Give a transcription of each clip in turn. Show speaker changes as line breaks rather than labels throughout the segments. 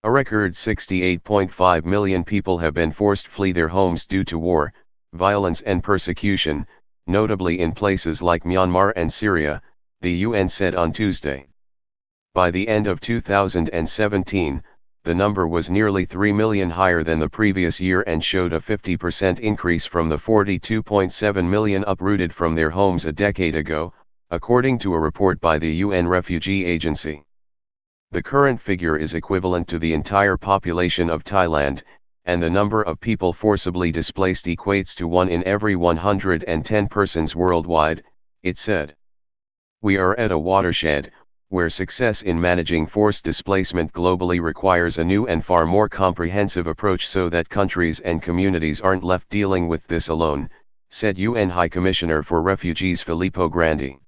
A record 68.5 million people have been forced to flee their homes due to war, violence and persecution, notably in places like Myanmar and Syria, the UN said on Tuesday. By the end of 2017, the number was nearly 3 million higher than the previous year and showed a 50% increase from the 42.7 million uprooted from their homes a decade ago, according to a report by the UN Refugee Agency. The current figure is equivalent to the entire population of Thailand, and the number of people forcibly displaced equates to 1 in every 110 persons worldwide, it said. We are at a watershed, where success in managing forced displacement globally requires a new and far more comprehensive approach so that countries and communities aren't left dealing with this alone, said UN High Commissioner for Refugees Filippo Grandi.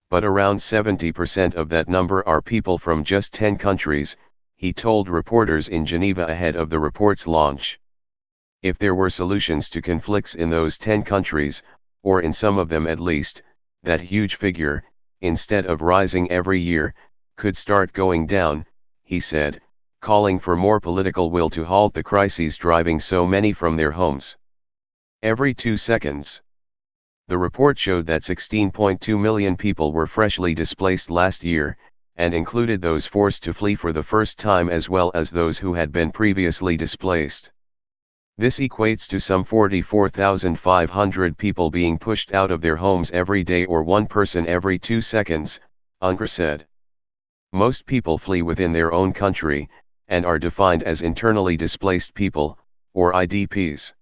But around 70% of that number are people from just 10 countries, he told reporters in Geneva ahead of the report's launch. If there were solutions to conflicts in those 10 countries, or in some of them at least, that huge figure, instead of rising every year, could start going down, he said, calling for more political will to halt the crises driving so many from their homes. Every 2 seconds. The report showed that 16.2 million people were freshly displaced last year, and included those forced to flee for the first time as well as those who had been previously displaced. This equates to some 44,500 people being pushed out of their homes every day or 1 person every 2 seconds, UNRWA said. Most people flee within their own country, and are defined as internally displaced people, or IDPs.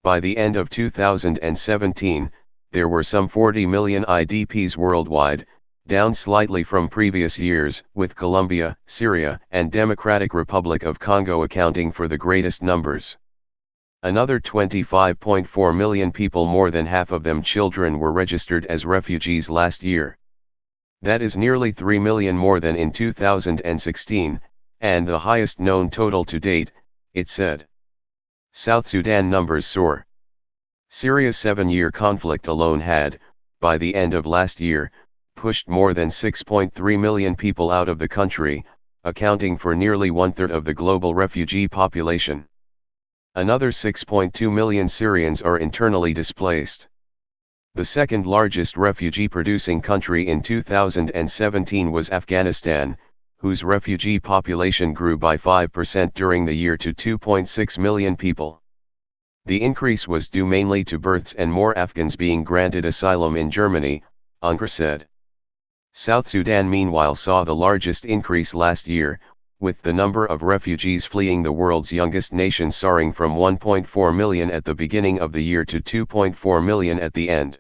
By the end of 2017, there were some 40 million IDPs worldwide, down slightly from previous years, with Colombia, Syria, and Democratic Republic of Congo accounting for the greatest numbers. Another 25.4 million people, more than half of them children, were registered as refugees last year. That is nearly 3 million more than in 2016, and the highest known total to date, it said. South Sudan numbers soar. Syria's 7-year conflict alone had, by the end of last year, pushed more than 6.3 million people out of the country, accounting for nearly 1/3 of the global refugee population. Another 6.2 million Syrians are internally displaced. The second largest refugee-producing country in 2017 was Afghanistan, whose refugee population grew by 5% during the year to 2.6 million people. The increase was due mainly to births and more Afghans being granted asylum in Germany, UNRWA said. South Sudan meanwhile saw the largest increase last year, with the number of refugees fleeing the world's youngest nation soaring from 1.4 million at the beginning of the year to 2.4 million at the end.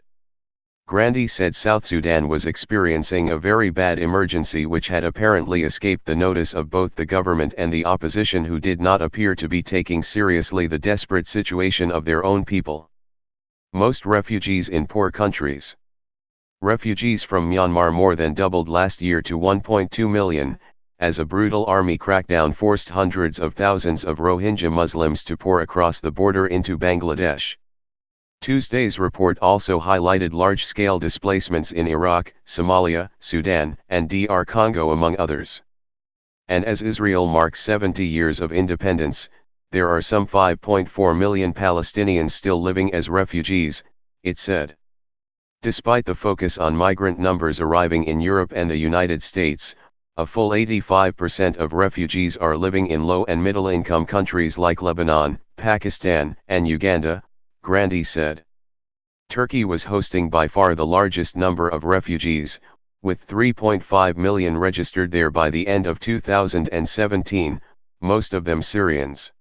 Grandi said South Sudan was experiencing a very bad emergency which had apparently escaped the notice of both the government and the opposition, who did not appear to be taking seriously the desperate situation of their own people. Most refugees in poor countries. Refugees from Myanmar more than doubled last year to 1.2 million, as a brutal army crackdown forced hundreds of thousands of Rohingya Muslims to pour across the border into Bangladesh. Tuesday's report also highlighted large-scale displacements in Iraq, Somalia, Sudan, and DR Congo among others. And as Israel marks 70 years of independence, there are some 5.4 million Palestinians still living as refugees, it said. Despite the focus on migrant numbers arriving in Europe and the United States, a full 85% of refugees are living in low and middle-income countries like Lebanon, Pakistan, and Uganda, Grandi said. Turkey was hosting by far the largest number of refugees, with 3.5 million registered there by the end of 2017, most of them Syrians.